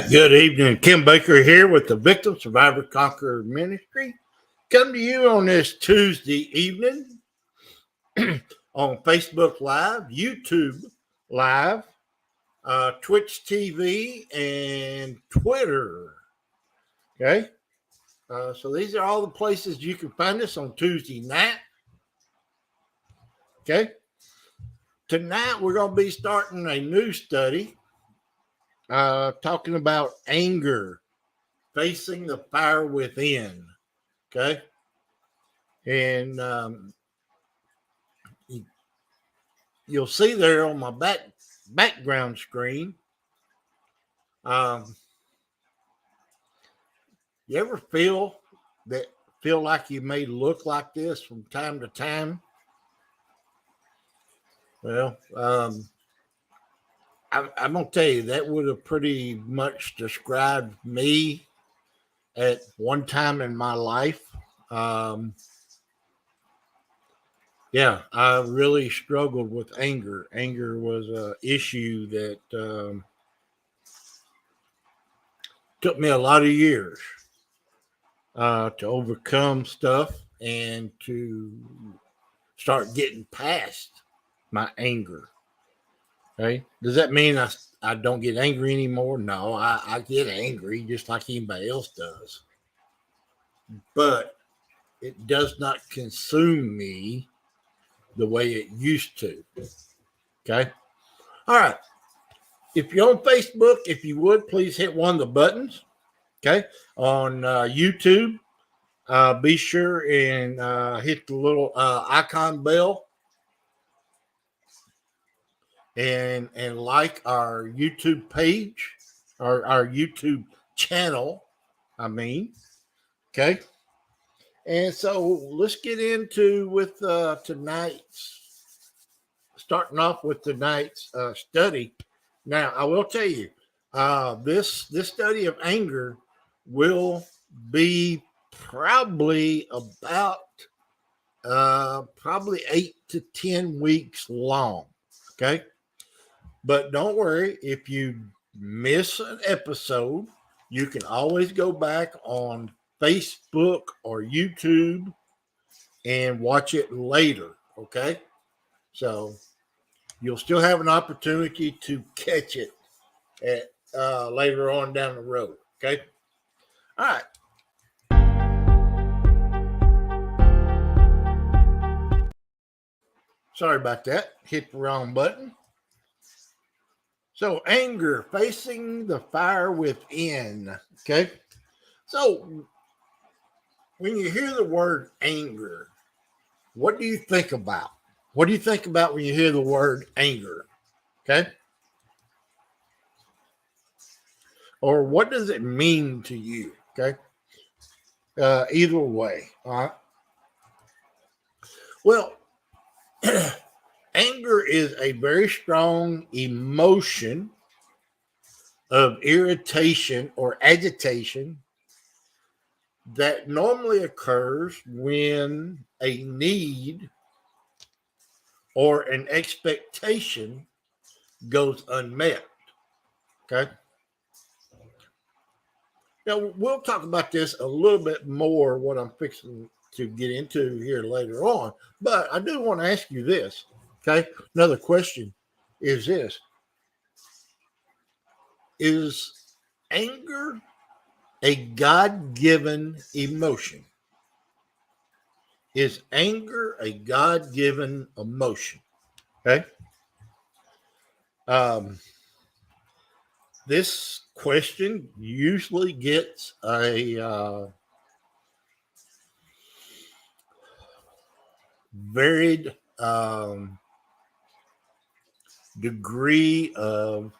right, good evening. Kim Baker here with the Victim Survivor Conqueror Ministry. Come to you on this Tuesday evening on Facebook Live, YouTube Live, Twitch TV, and Twitter. Okay, so these are all the places you can find us on Tuesday night. Okay, tonight we're going to be starting a new study talking about anger. Facing the fire within. Okay. And you'll see there on my background screen. You ever feel like you may look like this from time to time? Well, I'm going to tell you that would have pretty much described me at one time in my life. Yeah, I really struggled with anger. Anger was an issue that took me a lot of years to overcome stuff and to start getting past my anger. Okay, does that mean I don't get angry anymore? No, I get angry just like anybody else does. But it does not consume me the way it used to. Okay. All right. If you're on Facebook, if you would, please hit one of the buttons. Okay. On YouTube, be sure and hit the little icon bell and like our YouTube page, our YouTube channel. Okay. And so let's get into with starting off with tonight's study. Now, I will tell you, this study of anger will be probably about 8 to 10 weeks long. Okay. But don't worry, if you miss an episode, you can always go back on Facebook or YouTube and watch it later. Okay. So you'll still have an opportunity to catch it at later on down the road. Okay. All right. Sorry about that. Hit the wrong button. So anger, facing the fire within. Okay. So when you hear the word anger, what do you think about? What do you think about when you hear the word anger? Okay. Or what does it mean to you? Okay. Either way. All right. Well, anger is a very strong emotion of irritation or agitation that normally occurs when a need or an expectation goes unmet. Okay. Now, we'll talk about this a little bit more, what I'm fixing to get into here later on. But I do want to ask you this. Okay. Another question is this. Is anger a God-given emotion? Is anger a God-given emotion? Okay. This question usually gets a varied degree of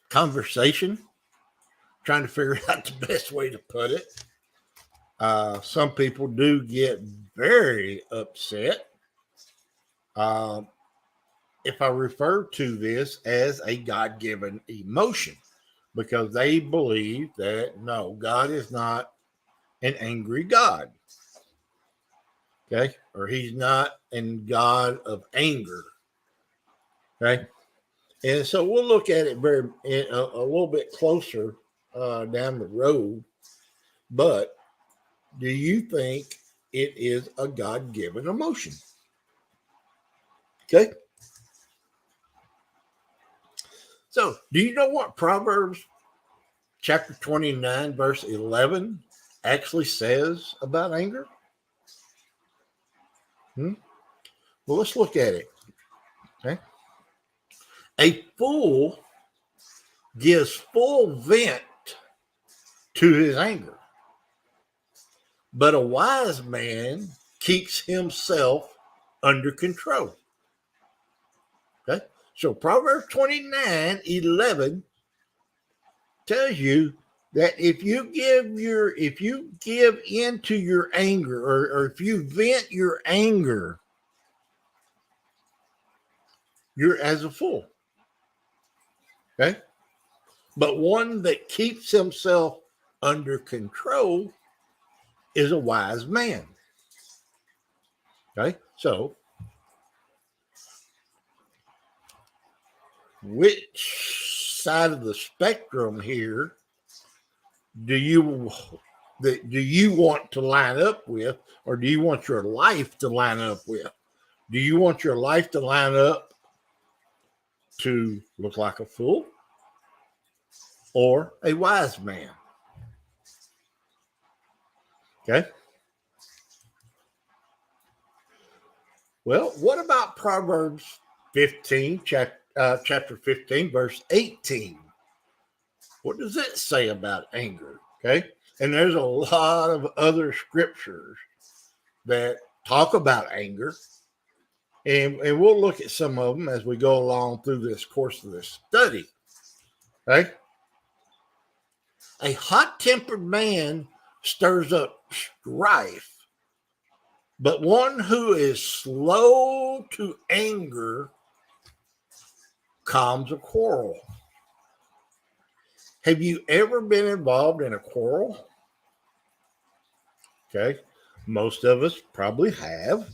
conversation, trying to figure out the best way to put it. Some people do get very upset if I refer to this as a God-given emotion, because they believe that no, God is not an angry God. Okay. Or he's not a God of anger. Okay. And so we'll look at it a little bit closer down the road. But do you think it is a God-given emotion? Okay. So do you know what Proverbs chapter 29, verse 11 actually says about anger? Well, let's look at it. Okay. A fool gives full vent to his anger, but a wise man keeps himself under control. Okay. So Proverbs 29:11 tells you that if you give into your anger, or if you vent your anger, you're as a fool. Okay. But one that keeps himself under control is a wise man. Okay. So which side of the spectrum here do you want to line up with, or do you want your life to line up with? Do you want your life to line up to look like a fool or a wise man? Okay. Well, what about Proverbs 15, chapter 15, verse 18? What does it say about anger? Okay. And there's a lot of other scriptures that talk about anger. And we'll look at some of them as we go along through this course of this study. Okay. A hot-tempered man stirs up strife, but one who is slow to anger calms a quarrel. Have you ever been involved in a quarrel? Okay. Most of us probably have.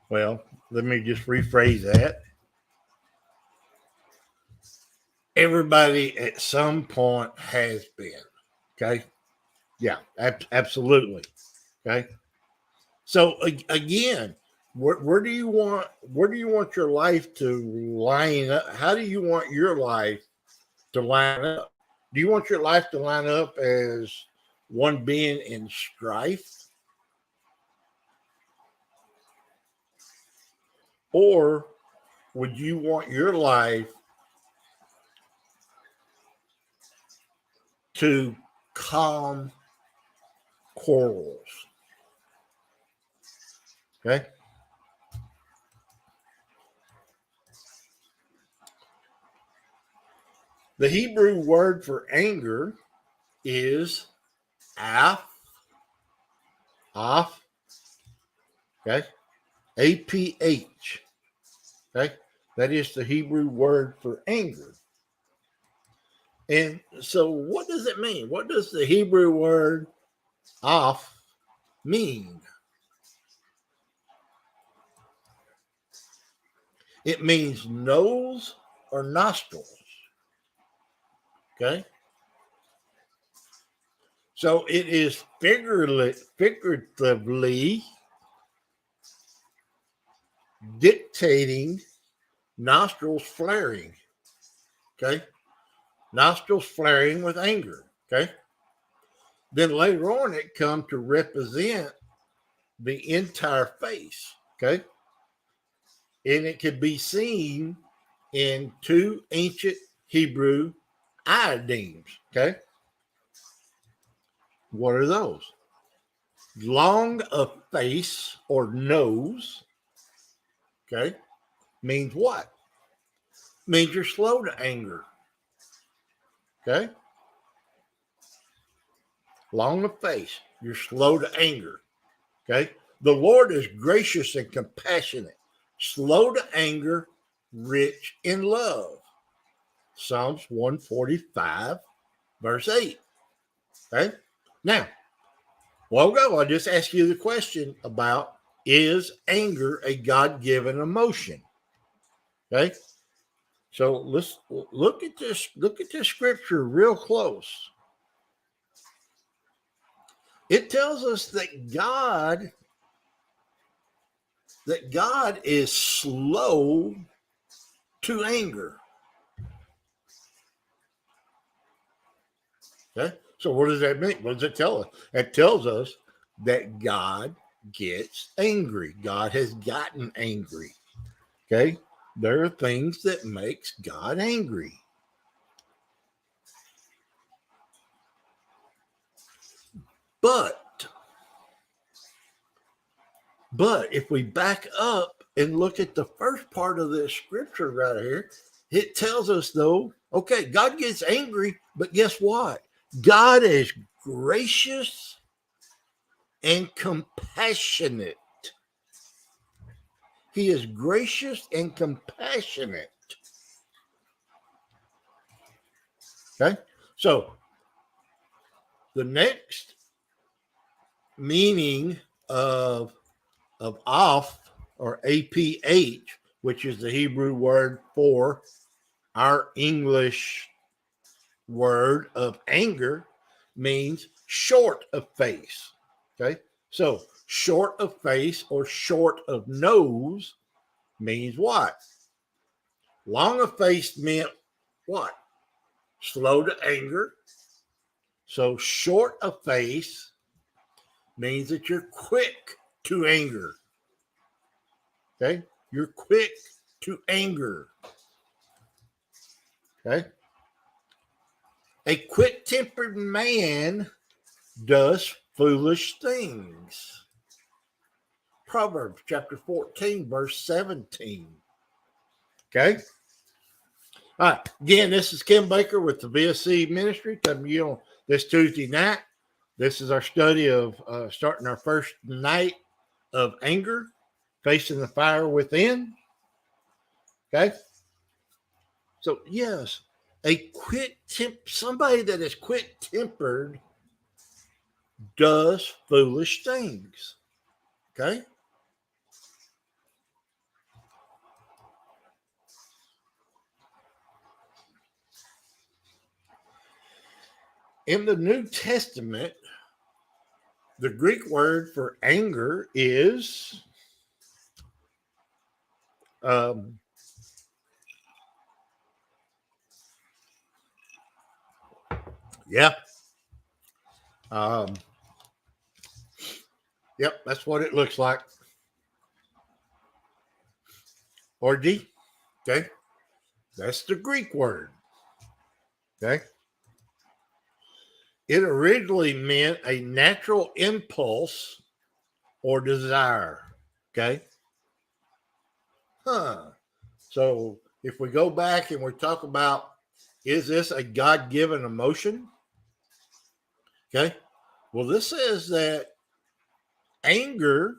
Well, let me just rephrase that. Everybody at some point has been. Okay. Yeah, absolutely. Okay. So again, where do you want your life to line up? How do you want your life to line up? Do you want your life to line up as one being in strife? Or would you want your life to calm quarrels? Okay. The Hebrew word for anger is af. Af. Okay. APH. Okay. That is the Hebrew word for anger. And so what does it mean? What does the Hebrew word af mean? It means nose or nostrils. Okay. So it is figuratively dictating nostrils flaring. Okay. Nostrils flaring with anger. Okay. Then later on, it comes to represent the entire face. Okay. And it could be seen in two ancient Hebrew iodemes. Okay. What are those? Long of face or nose. Okay. Means what? Means you're slow to anger. Okay. Long of face. You're slow to anger. Okay. The Lord is gracious and compassionate, slow to anger, rich in love. Psalms 145, verse 8. Okay. Now, a while ago, I just asked you the question about Is anger a God-given emotion? Okay. So let's look at this. Look at this scripture real close. It tells us that God is slow to anger. Okay. So what does that mean? What does it tell us? It tells us that God gets angry. God has gotten angry. Okay. There are things that makes God angry. But if we back up and look at the first part of this scripture right here, it tells us though, okay, God gets angry, but guess what? God is gracious and compassionate. He is gracious and compassionate. Okay. So the next meaning of off or APH, which is the Hebrew word for our English word of anger, means short of face. Okay. So short of face or short of nose means what? Long of face meant what? Slow to anger. So short of face means that you're quick to anger. Okay? You're quick to anger. Okay? A quick-tempered man does foolish things. Proverbs chapter 14, verse 17. Okay? All right. Again, this is Kim Baker with the VSC Ministry coming to you on this Tuesday night. This is our study of starting our first night of anger, facing the fire within. Okay? So, yes, somebody that is quick-tempered does foolish things. Okay? In the New Testament, the Greek word for anger is yeah. Yep, that's what it looks like. Ordi. Okay. That's the Greek word. Okay. It originally meant a natural impulse or desire. Okay. So if we go back and we talk about, is this a God-given emotion? Okay. Well, this says that anger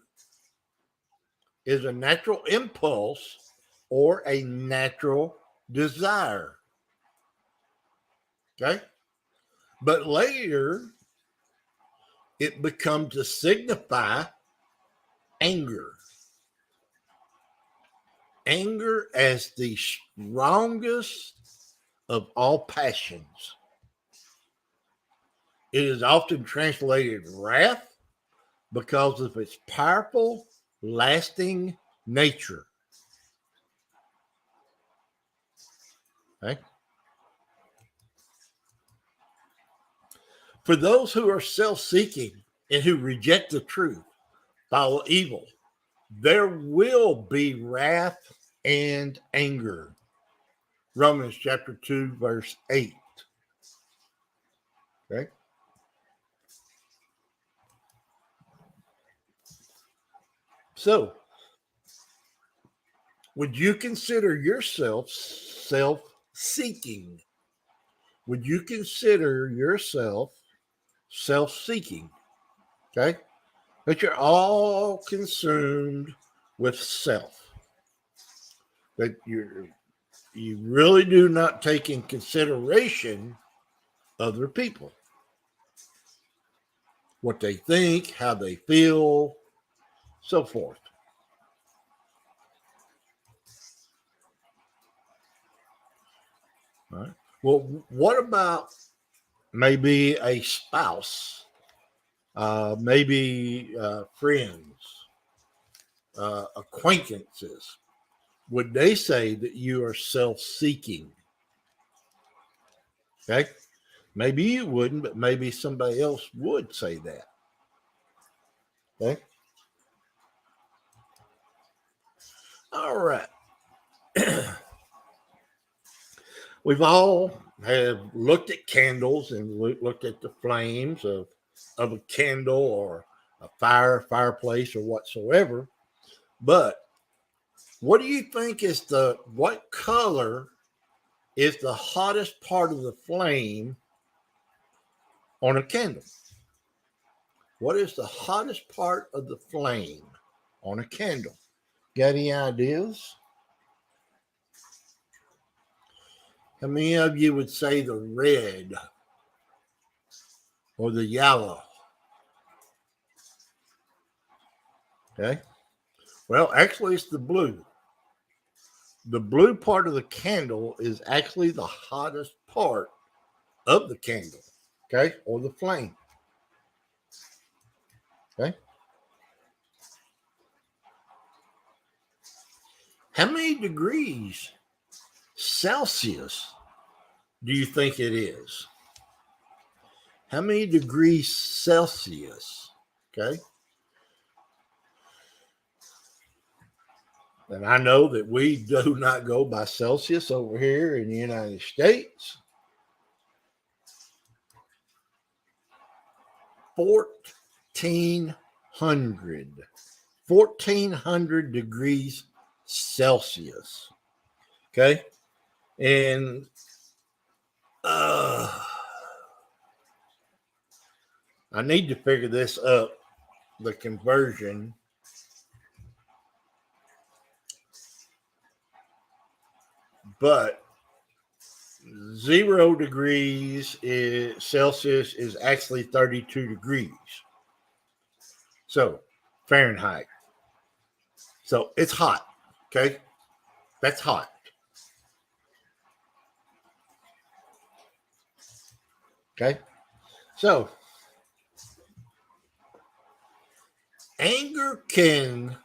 is a natural impulse or a natural desire. Okay. But later, it becomes to signify anger. Anger as the strongest of all passions. It is often translated wrath because of its powerful, lasting nature. Okay? For those who are self-seeking and who reject the truth, follow evil, there will be wrath and anger. Romans chapter 2, verse 8. Okay? So, would you consider yourself self-seeking? Would you consider yourself self-seeking? Okay? That you're all consumed with self. That you really do not take in consideration other people. What they think, how they feel, so forth. All right. Well, what about maybe a spouse, maybe friends, acquaintances? Would they say that you are self-seeking? Okay. Maybe you wouldn't, but maybe somebody else would say that. Okay. All right. We've all have looked at candles and looked at the flames of a candle or a fireplace or whatsoever. But what do you think is what color is the hottest part of the flame on a candle? What is the hottest part of the flame on a candle? Got any ideas? How many of you would say the red or the yellow? Okay. Well, actually, it's the blue. The blue part of the candle is actually the hottest part of the candle, okay, or the flame. Okay. How many degrees Celsius do you think it is? How many degrees Celsius? Okay. And I know that we do not go by Celsius over here in the United States. 1400 degrees Celsius. Okay. And I need to figure this up, the conversion. But 0 degrees Celsius is actually 32 degrees. So Fahrenheit. So it's hot. Okay. That's hot. Okay. So anger can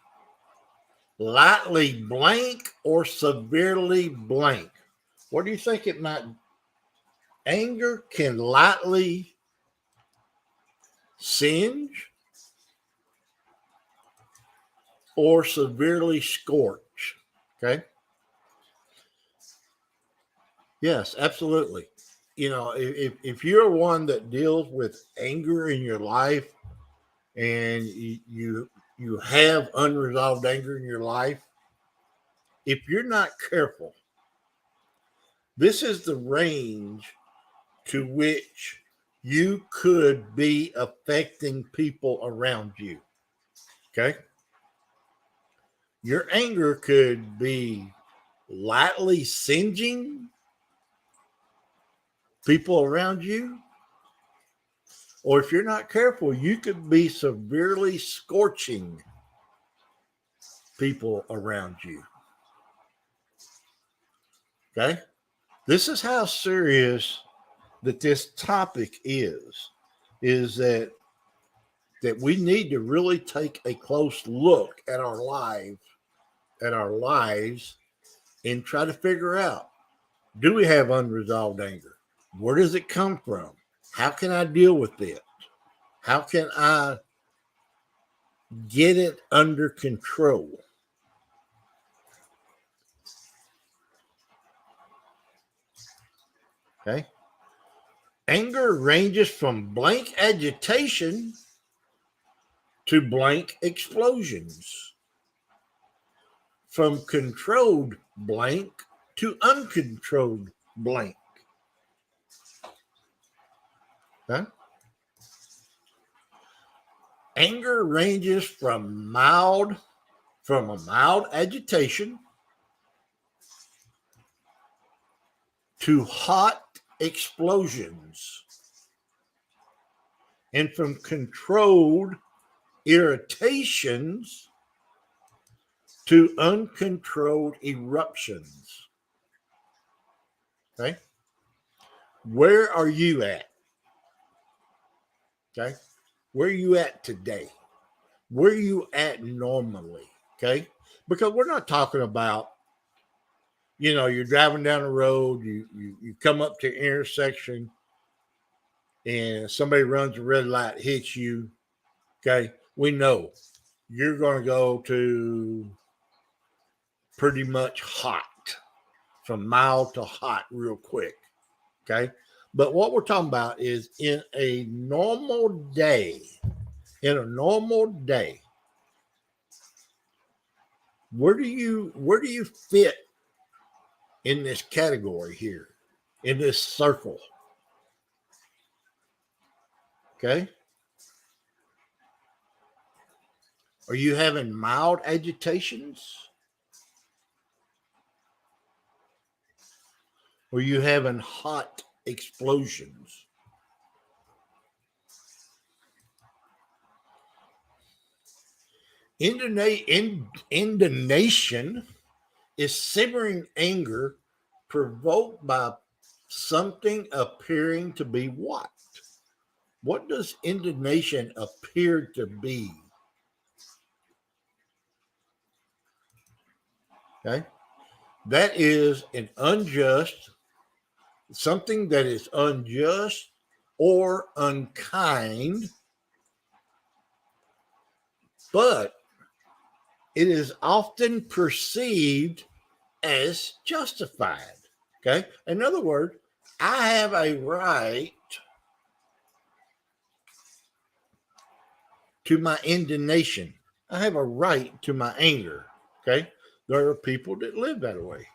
lightly blank or severely blank. What do you think it might? Anger can lightly singe or severely scorch. Okay. Yes, absolutely. You know, if you're one that deals with anger in your life and you have unresolved anger in your life, if you're not careful, this is the range to which you could be affecting people around you. Okay. Your anger could be lightly singeing people around you, or if you're not careful, you could be severely scorching people around you. Okay. This is how serious that this topic is that we need to really take a close look at our lives and try to figure out, do we have unresolved anger? Where does it come from? How can I deal with it? How can I get it under control? Okay. Anger ranges from blank agitation to blank explosions, from controlled blank to uncontrolled blank. Okay. Anger ranges from a mild agitation to hot explosions, and from controlled irritations to uncontrolled eruptions. Okay. Where are you at? Okay. Where are you at today? Where are you at normally? Okay. Because we're not talking about, you're driving down the road, you come up to an intersection and somebody runs a red light, hits you. Okay. We know you're going to go to pretty much hot, from mild to hot real quick. Okay. But what we're talking about is in a normal day, where do you fit in this category here, in this circle? Okay. Are you having mild agitations? Or are you having hot explosions? Indignation is simmering anger provoked by something appearing to be what? What does indignation appear to be? Okay. That is something that is unjust or unkind, but it is often perceived as justified. Okay. In other words, I have a right to my indignation. I have a right to my anger. Okay. There are people that live that way.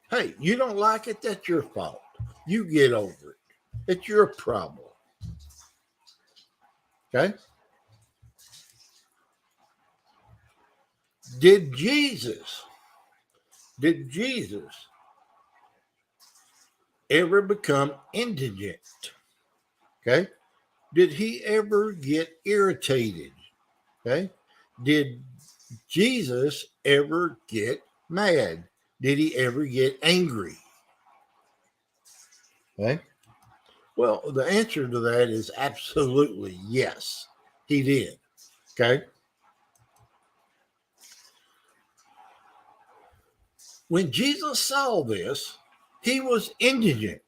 Hey, you don't like it? That's your fault. You get over it. It's your problem. Okay. Did Jesus ever become indigent? Okay. Did he ever get irritated? Okay. Did Jesus ever get mad? Did he ever get angry? Okay. Well, the answer to that is absolutely yes, he did. Okay. When Jesus saw this, he was indigent.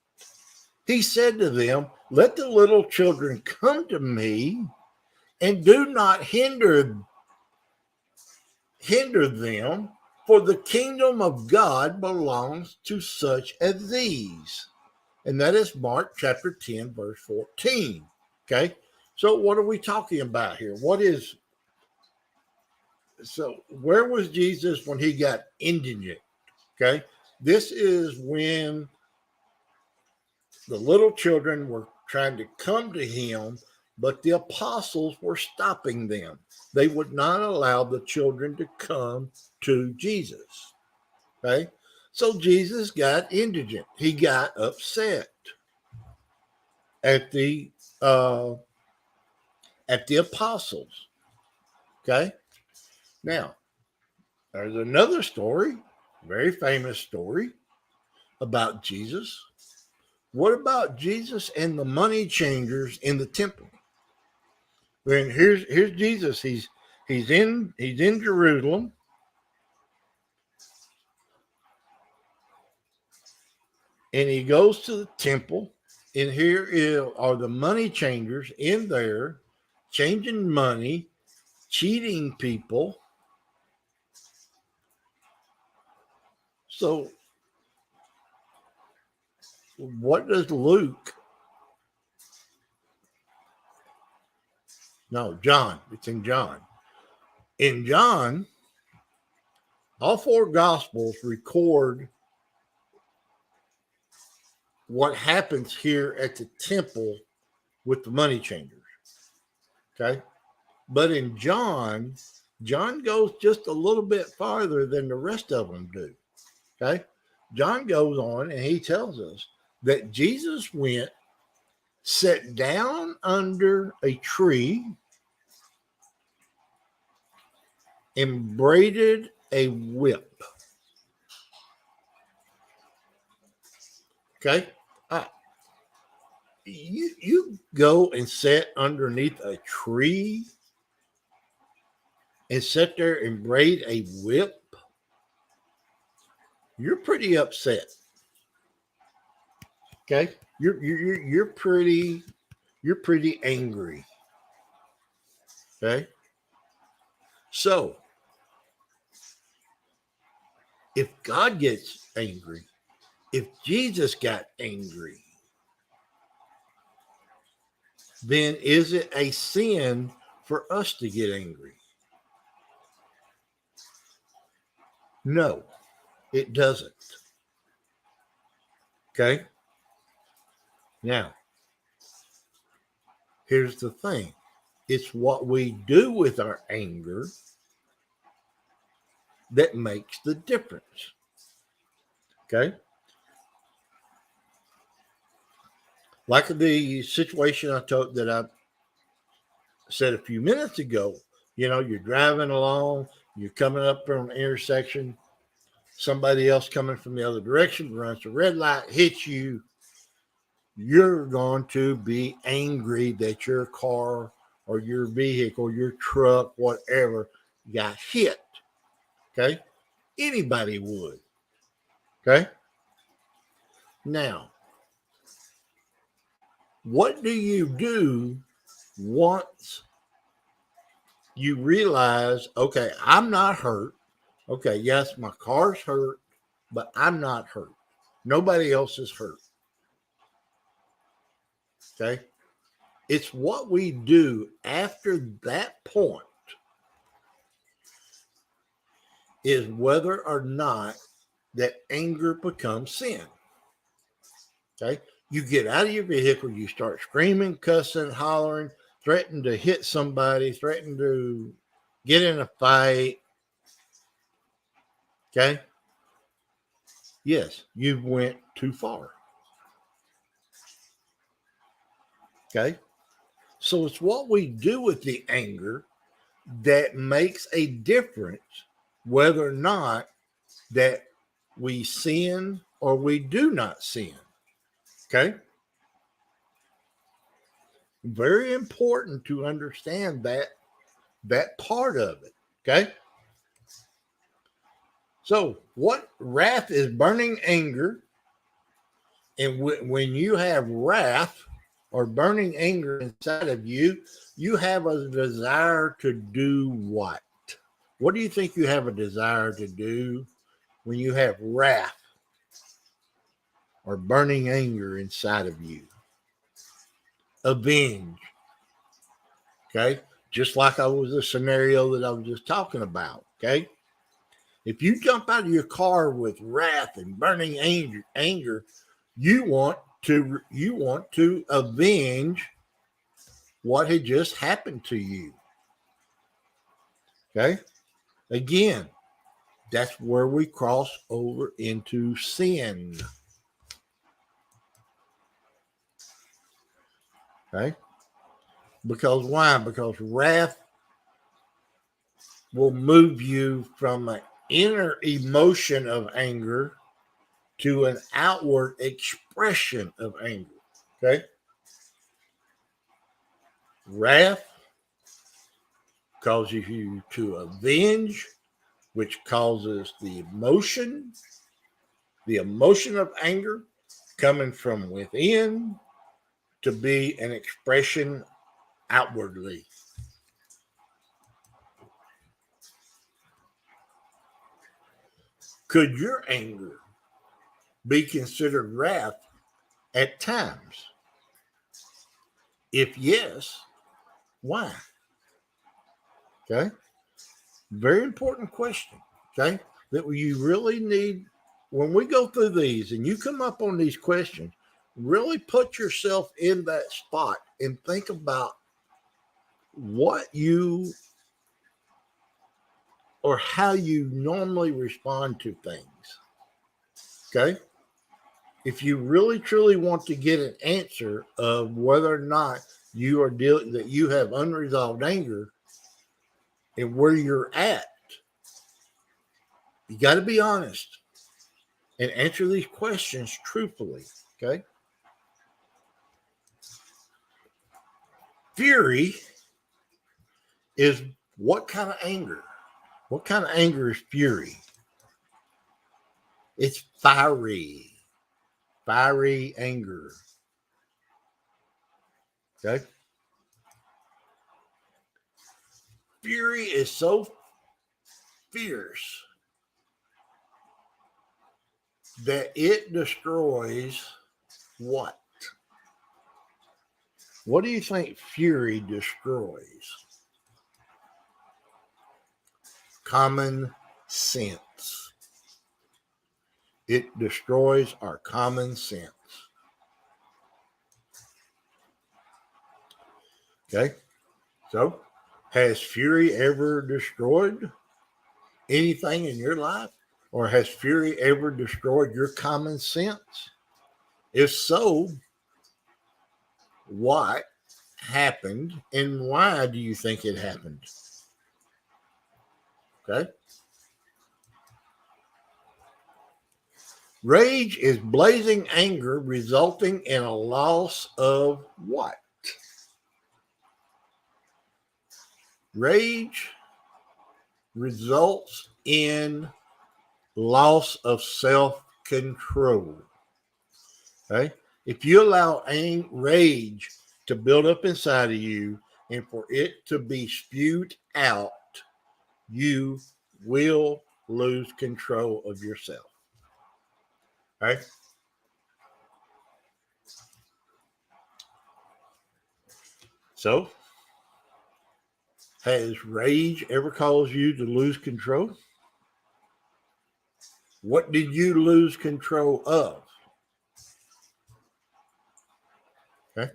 He said to them, "Let the little children come to me and do not hinder them, for the kingdom of God belongs to such as these." And that is Mark chapter 10, verse 14. Okay. So what are we talking about here? Where was Jesus when he got indigent? Okay. This is when the little children were trying to come to him, but the apostles were stopping them. They would not allow the children to come to Jesus. Okay. So Jesus got indigent. He got upset at the uh, apostles. Okay. Now, there's another story, very famous story about Jesus. What about Jesus and the money changers in the temple? Then here's Jesus. He's in Jerusalem, and he goes to the temple, and are the money changers in there, changing money, cheating people. So, what does Luke? No, John. It's in John. In John, all four gospels record what happens here at the temple with the money changers. Okay. But in John goes just a little bit farther than the rest of them do. Okay. John goes on and he tells us that Jesus went, sat down under a tree, and braided a whip. Okay? Uh, you go and sit underneath a tree and sit there and braid a whip, you're pretty upset. Okay? You're pretty angry. Okay? So if God gets angry, if Jesus got angry, then is it a sin for us to get angry? No, it doesn't. Okay? Now, here's the thing. It's what we do with our anger that makes the difference. Okay? Like the situation I said a few minutes ago, you're driving along, you're coming up from an intersection, somebody else coming from the other direction runs a red light, hits you, you're going to be angry that your car or your vehicle, your truck, whatever, got hit. Okay? Anybody would. Okay? Now, what do you do once you realize, okay, I'm not hurt? Okay, yes, my car's hurt, but I'm not hurt. Nobody else is hurt. Okay? It's what we do after that point is whether or not that anger becomes sin. Okay? You get out of your vehicle, you start screaming, cussing, hollering, threatening to hit somebody, threatening to get in a fight. Okay? Yes, you went too far. Okay? So it's what we do with the anger that makes a difference whether or not that we sin or we do not sin. Okay? Very important to understand that part of it. Okay? So, what wrath is burning anger, and when you have wrath or burning anger inside of you, you have a desire to do what? What do you think you have a desire to do when you have wrath or burning anger inside of you? Avenge. Okay? Just like I was the scenario that I was just talking about. Okay? If you jump out of your car with wrath and burning anger, you want to avenge what had just happened to you. Okay? Again, that's where we cross over into sin. Okay? Because why? Because wrath will move you from an inner emotion of anger to an outward expression of anger. Okay? Wrath causes you to avenge, which causes the emotion of anger coming from within to be an expression outwardly. Could your anger be considered wrath at times? If yes, why? Okay. Very important question. Okay. That you really need when we go through these and you come up on these questions, really put yourself in that spot and think about what you or how you normally respond to things. Okay. If you really truly want to get an answer of whether or not you are dealing that you have unresolved anger and where you're at, You got to be honest and answer these questions truthfully. Okay. Fury is what kind of anger? What kind of anger is fury? It's fiery anger. Okay. Fury is so fierce that it destroys what? What do you think fury destroys? Common sense. It destroys our common sense. Okay. So, has fury ever destroyed anything in your life? Or has fury ever destroyed your common sense? If so, what happened and why do you think it happened? Okay. Rage is blazing anger resulting in a loss of what? Rage results in loss of self-control. Okay? If you allow rage to build up inside of you and for it to be spewed out, you will lose control of yourself. Okay? So, has rage ever caused you to lose control? What did you lose control of? Okay.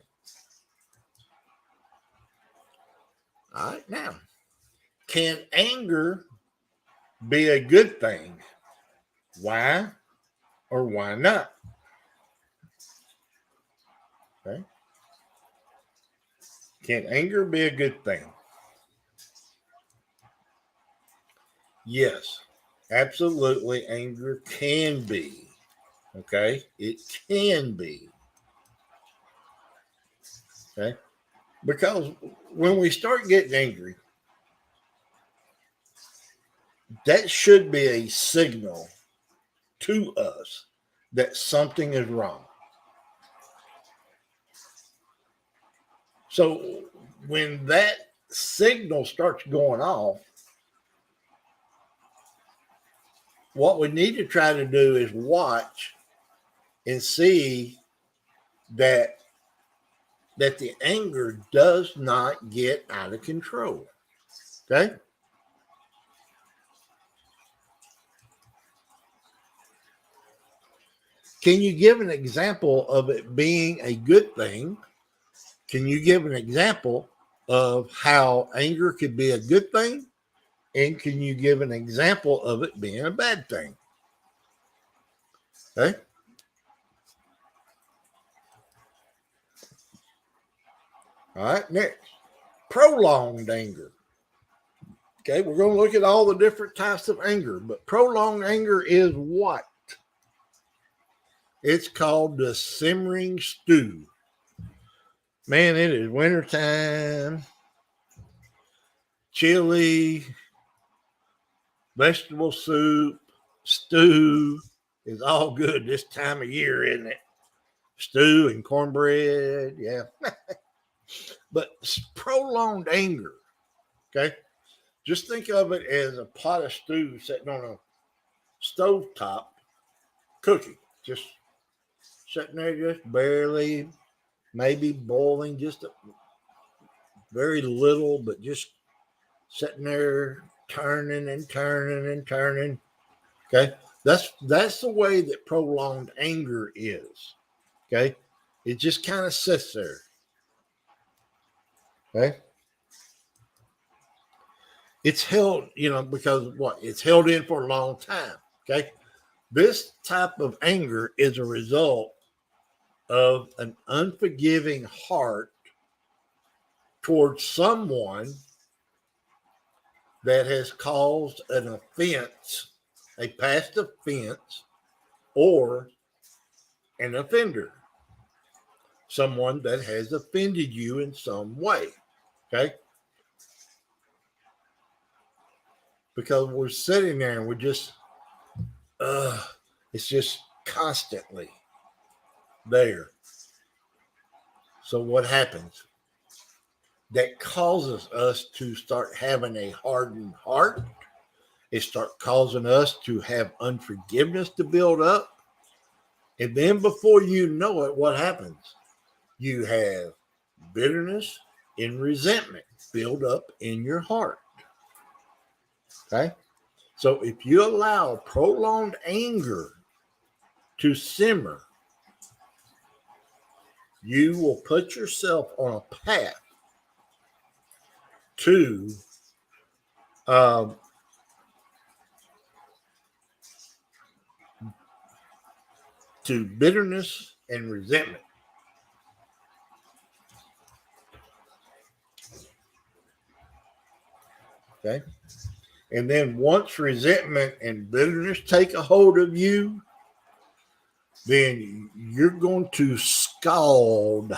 All right. Now, can anger be a good thing? Why or why not? Okay. Can anger be a good thing? Yes, absolutely. Anger can be. Okay. It can be. Okay. Because when we start getting angry, that should be a signal to us that something is wrong. So when that signal starts going off, what we need to try to do is watch and see that the anger does not get out of control. Okay? Can you give an example of it being a good thing? Can you give an example of how anger could be a good thing? And can you give an example of it being a bad thing? Okay. All right. Next, prolonged anger. Okay. We're going to look at all the different types of anger, but prolonged anger is what? It's called the simmering stew. Man, it is wintertime. Chili, vegetable soup, stew is all good this time of year, isn't it? Stew and cornbread, yeah. But prolonged anger, okay? Just think of it as a pot of stew sitting on a stovetop cooking, just sitting there, just barely, maybe boiling, just a very little, but just sitting there turning and turning and turning. Okay. That's the way that prolonged anger is. Okay. It just kind of sits there. Okay. It's held, because what? It's held in for a long time. Okay. This type of anger is a result of an unforgiving heart towards someone that has caused an offense a past offense or an offender, someone that has offended you in some way. Okay? Because we're sitting there and we're just, it's just constantly there. So what happens? That causes us to start having a hardened heart. It starts causing us to have unforgiveness to build up. And then before you know it, what happens? You have bitterness and resentment build up in your heart. Okay? So if you allow prolonged anger to simmer, you will put yourself on a path to um, bitterness and resentment. Okay. And then once resentment and bitterness take a hold of you, then you're going to scald.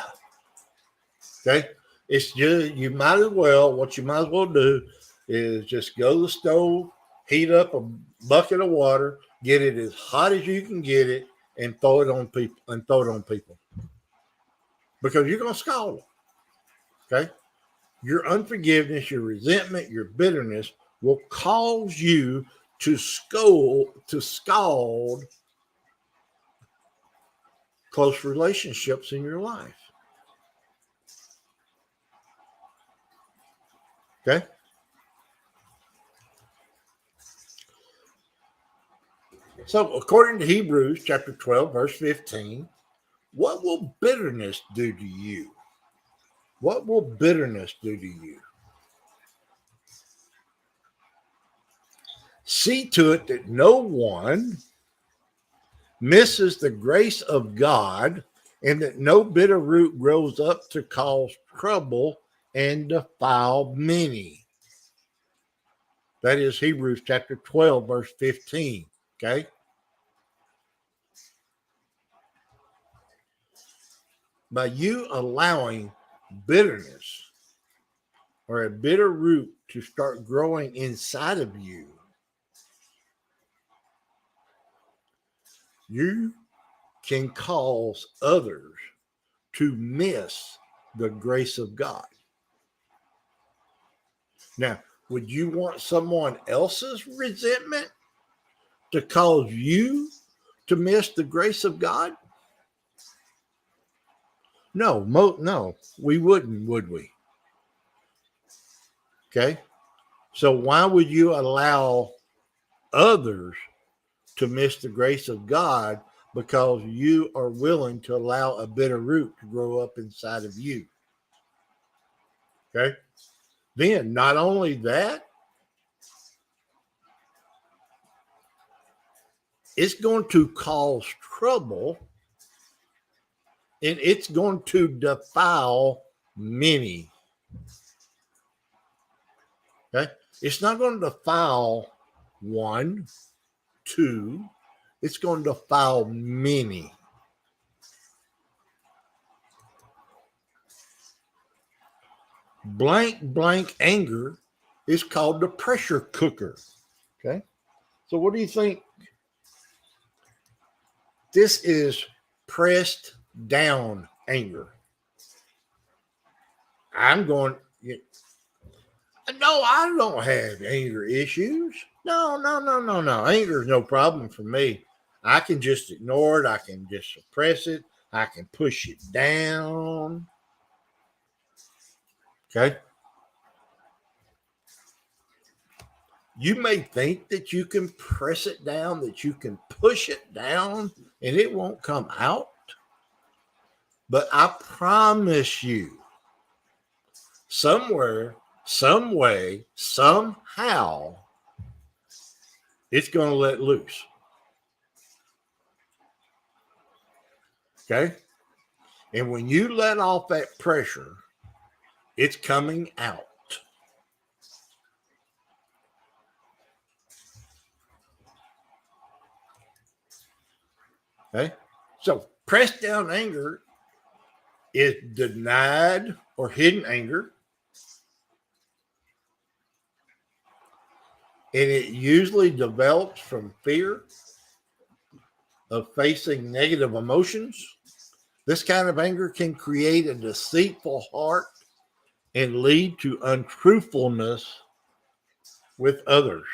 Okay. It's just, you might as well, what you might as well do is just go to the stove, heat up a bucket of water, get it as hot as you can get it, and throw it on people. Because you're going to scald them. Okay. Your unforgiveness, your resentment, your bitterness will cause you to scald close relationships in your life. Okay? So, according to Hebrews chapter 12, verse 15, what will bitterness do to you? What will bitterness do to you? See to it that no one misses the grace of God and that no bitter root grows up to cause trouble and defile many. That is Hebrews chapter 12, verse 15. Okay? By you allowing bitterness or a bitter root to start growing inside of you, you can cause others to miss the grace of God. Now, would you want someone else's resentment to cause you to miss the grace of God? No, no, we wouldn't, would we? Okay. So why would you allow others to miss the grace of God because you are willing to allow a bitter root to grow up inside of you? Okay. Then not only that, it's going to cause trouble and it's going to defile many. Okay. It's not going to defile one, two, it's going to defile many. Blank anger is called the pressure cooker. Okay. So what do you think? This is pressed down anger. I'm going, no, I don't have anger issues. No. Anger is no problem for me. I can just ignore it. I can just suppress it. I can push it down. Okay. You may think that you can press it down, that you can push it down, and it won't come out. But I promise you, somewhere, some way, somehow, it's going to let loose. Okay. And when you let off that pressure, it's coming out. Okay. So pressed down anger is denied or hidden anger. And it usually develops from fear of facing negative emotions. This kind of anger can create a deceitful heart and lead to untruthfulness with others.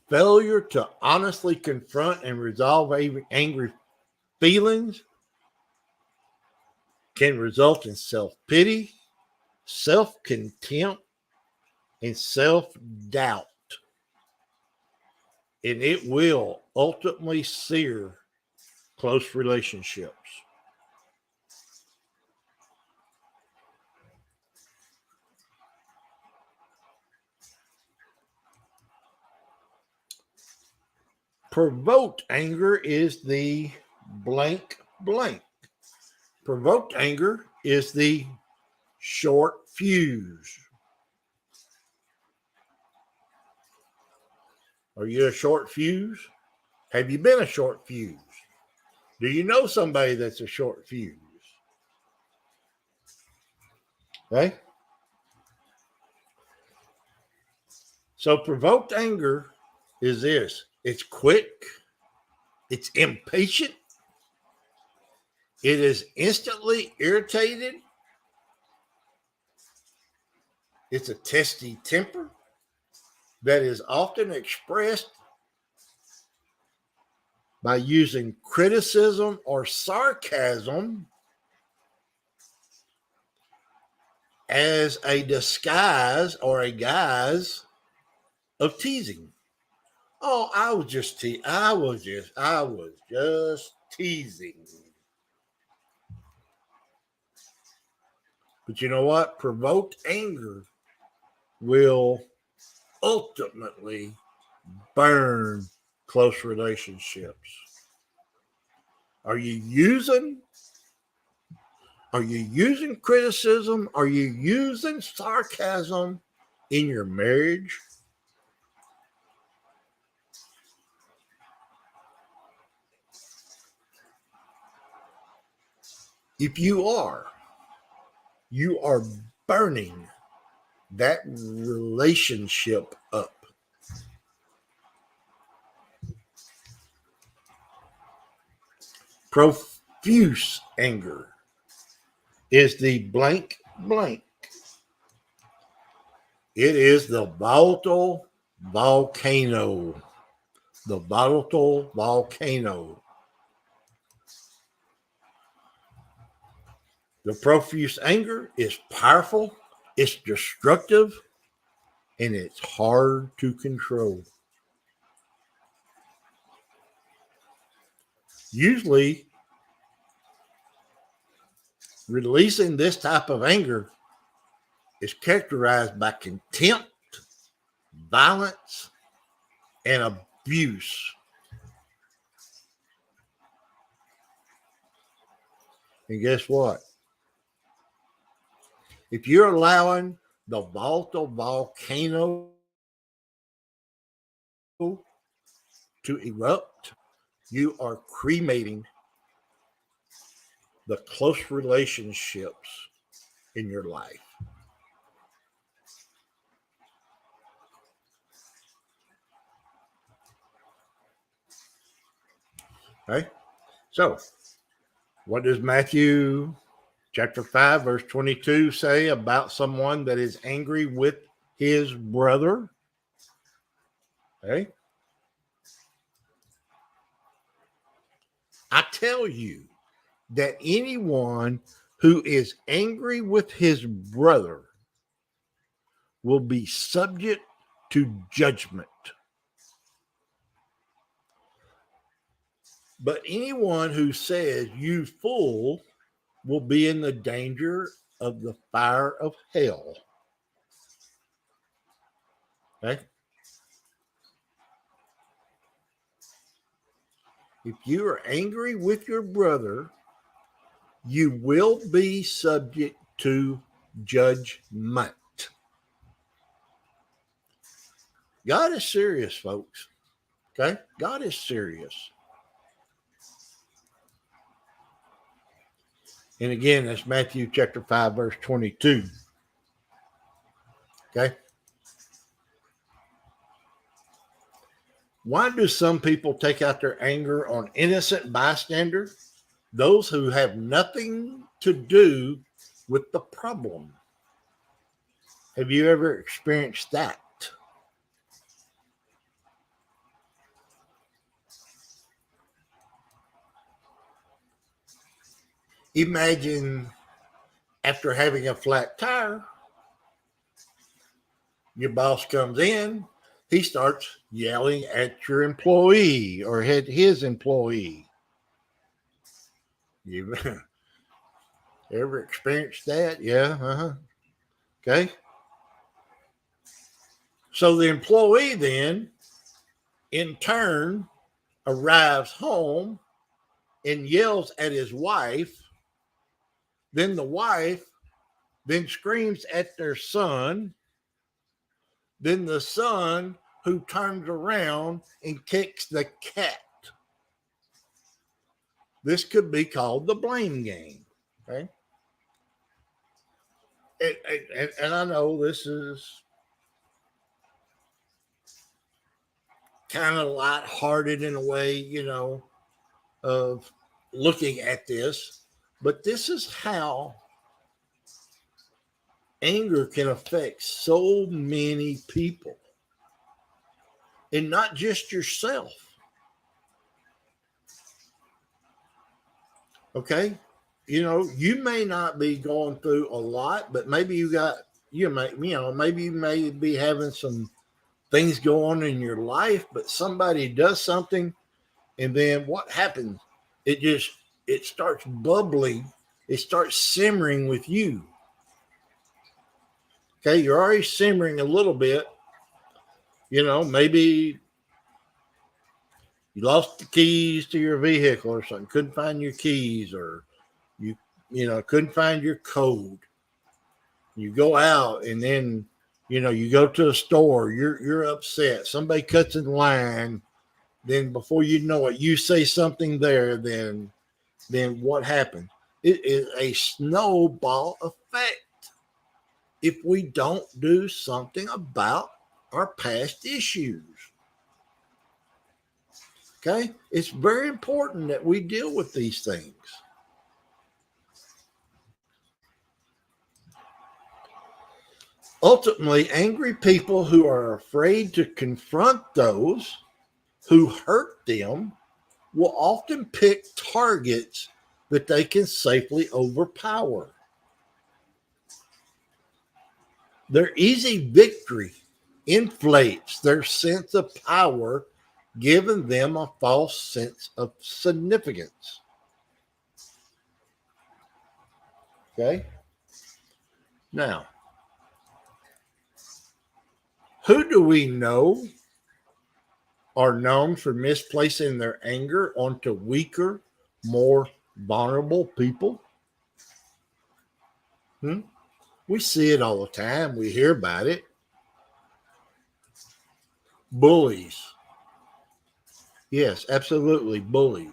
Failure to honestly confront and resolve angry feelings can result in self pity, self contempt, and self doubt. And it will ultimately sear close relationships. Provoked anger is the blank blank. Provoked anger is the short fuse. Are you a short fuse? Have you been a short fuse? Do you know somebody that's a short fuse? Okay. So provoked anger is this: it's quick, it's impatient, it is instantly irritated, it's a testy temper that is often expressed by using criticism or sarcasm as a disguise or a guise of teasing. Oh, I was just teasing. But you know what? Provoked anger will ultimately burn close relationships. Are you using are you using criticism? Are you using sarcasm in your marriage? If you are burning that relationship up. Profuse anger is the blank blank. It is the volatile volcano. The volatile volcano. The profuse anger is powerful, it's destructive, and it's hard to control. Usually, releasing this type of anger is characterized by contempt, violence, and abuse. And guess what? If you're allowing the volatile volcano to erupt, you are cremating the close relationships in your life. Okay? So, what does Matthew chapter 5, verse 22 say about someone that is angry with his brother? Okay? I tell you that anyone who is angry with his brother will be subject to judgment. But anyone who says, "You fool," will be in the danger of the fire of hell. Okay? If you are angry with your brother, you will be subject to judgment. God is serious, folks. Okay? God is serious. And again, that's Matthew chapter 5, verse 22. Okay? Why do some people take out their anger on innocent bystanders? Those who have nothing to do with the problem. Have you ever experienced that? Imagine after having a flat tire, your boss comes in, he starts yelling at your employee or at his employee. You ever experienced that? Yeah. Okay. So the employee then, in turn, arrives home and yells at his wife. Then the wife then screams at their son. Then the son who turns around and kicks the cat. This could be called the blame game. Okay. And I know this is kind of lighthearted in a way, of looking at this, but this is how anger can affect so many people and not just yourself. Okay. You may not be going through a lot, but maybe maybe you may be having some things go on in your life, but somebody does something, and then what happens? It starts bubbling, it starts simmering with you. Okay, you're already simmering a little bit. Maybe you lost the keys to your vehicle or something, couldn't find your keys, or you couldn't find your code. You go out, and then you go to a store, you're upset, somebody cuts in line, then before you know it, you say something there, then what happens? It is a snowball effect if we don't do something about our past issues. Okay? It's very important that we deal with these things. Ultimately, angry people who are afraid to confront those who hurt them will often pick targets that they can safely overpower. Their easy victory inflates their sense of power, giving them a false sense of significance. Okay? Now, who do we know are known for misplacing their anger onto weaker, more vulnerable people? We see it all the time. We hear about it. Bullies. Yes, absolutely. Bullies.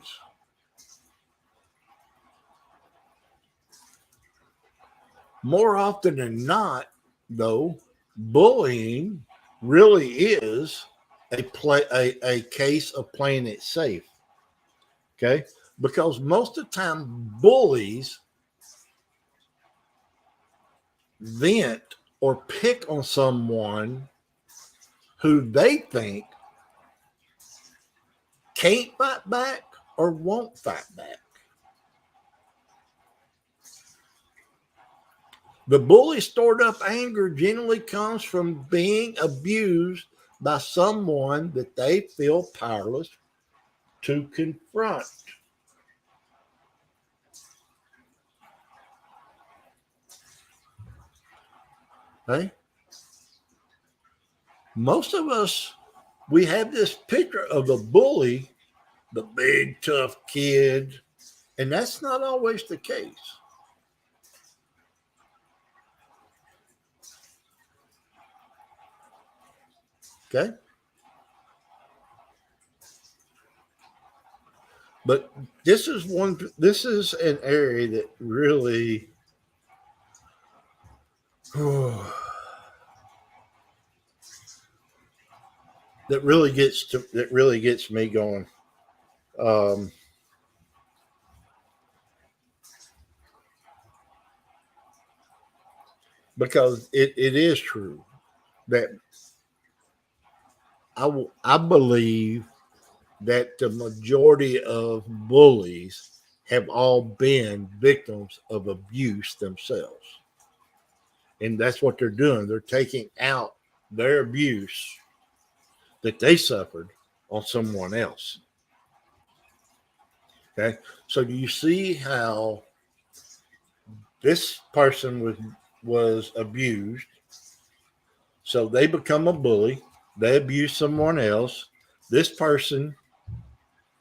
More often than not, though, bullying really is a case of playing it safe. Okay? Because most of the time, bullies vent or pick on someone who they think can't fight back or won't fight back. The bully stored up anger generally comes from being abused by someone that they feel powerless to confront. Okay? Most of us, we have this picture of the bully, the big tough kid, and that's not always the case. Okay? But this is an area that really that really gets me going. Um, because it is true that I believe that the majority of bullies have all been victims of abuse themselves. And that's what they're doing. They're taking out their abuse that they suffered on someone else. Okay. So do you see how this person was abused? So they become a bully. They abuse someone else. This person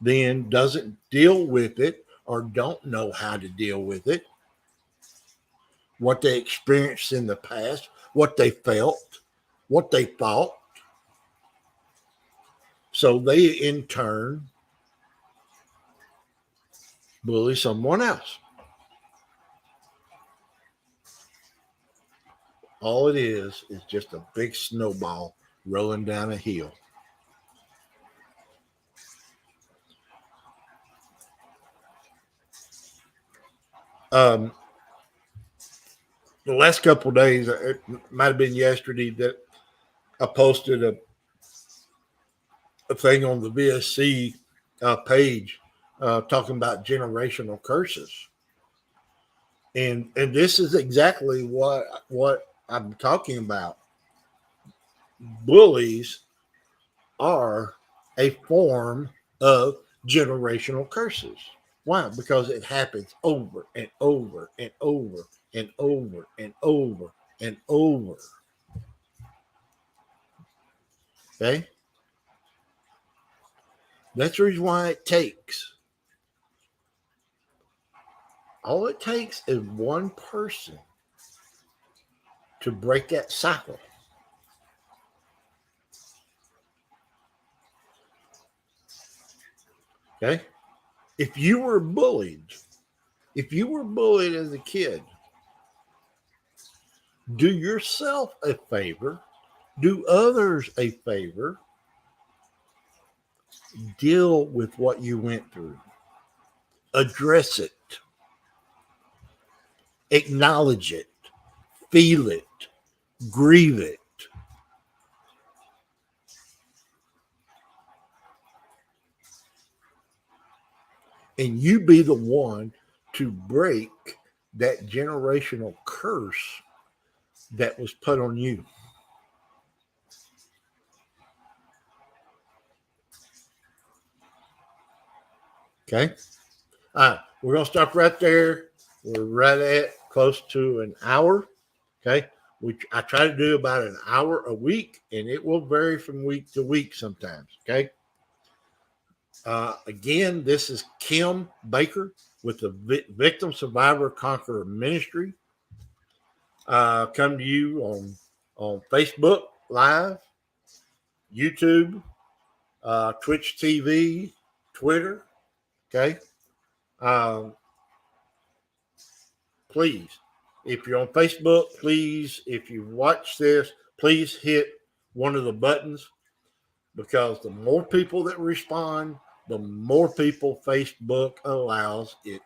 then doesn't deal with it or don't know how to deal with it, what they experienced in the past, what they felt, what they thought. So they in turn bully someone else. All it is just a big snowball rolling down a hill. Um, the last couple of days, it might have been yesterday, that I posted a thing on the VSC page talking about generational curses, and this is exactly what I'm talking about. Bullies are a form of generational curses. Why? Because it happens over and over and over and over and over and over. Okay? That's the reason why all it takes is one person to break that cycle. Okay? If you were bullied, if you were bullied as a kid, do yourself a favor, do others a favor, deal with what you went through, address it, acknowledge it, feel it, grieve it, and you be the one to break that generational curse that was put on you. Okay? All right, we're going to stop right there. We're right at close to an hour. Okay? I try to do about an hour a week, and it will vary from week to week sometimes. Okay? Again, this is Kim Baker with the Victim Survivor Conqueror Ministry. Come to you on Facebook Live, YouTube, Twitch TV, Twitter. Okay. Um, please, if you're on Facebook, please, if you watch this, please hit one of the buttons, because the more people that respond, the more people Facebook allows it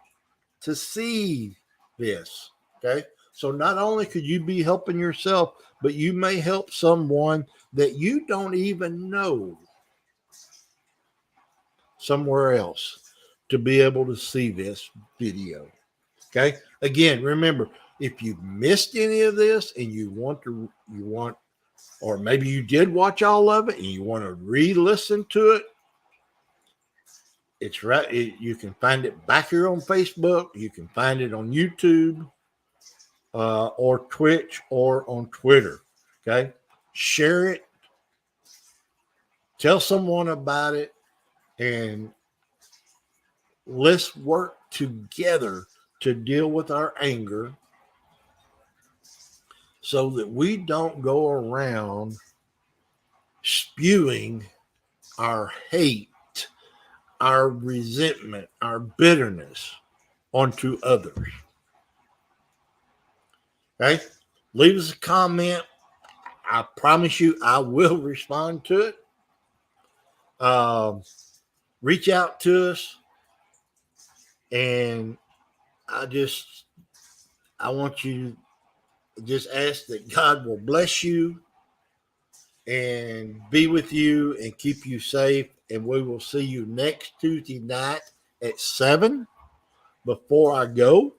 to see this. Okay. So not only could you be helping yourself, but you may help someone that you don't even know somewhere else to be able to see this video. Okay. Again, remember, if you missed any of this and or maybe you did watch all of it and you want to re-listen to it, it's right. You can find it back here on Facebook. You can find it on YouTube, or Twitch, or on Twitter. Okay. Share it. Tell someone about it. And let's work together to deal with our anger so that we don't go around spewing our hate, our resentment, our bitterness onto others. Okay? Leave us a comment. I promise you I will respond to it. Reach out to us. And I want you to just ask that God will bless you and be with you and keep you safe. And we will see you next Tuesday night at 7. Before I go,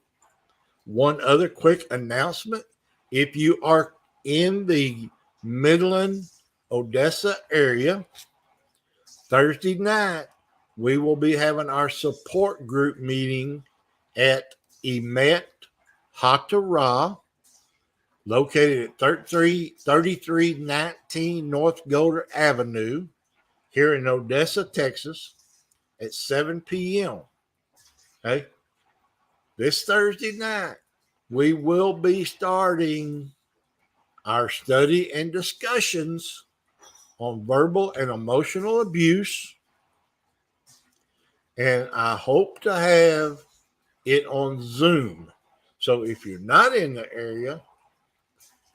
one other quick announcement. If you are in the Midland, Odessa area, Thursday night, we will be having our support group meeting at Emet Hatara, located at 3319 North Golder Avenue here in Odessa, Texas, at 7 p.m. Okay? This Thursday night, we will be starting our study and discussions on verbal and emotional abuse. And I hope to have it on Zoom. So if you're not in the area,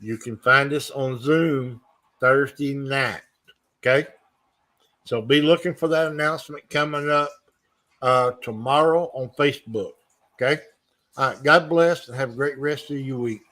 you can find us on Zoom Thursday night. Okay? So be looking for that announcement coming up tomorrow on Facebook. Okay? All right. God bless and have a great rest of your week.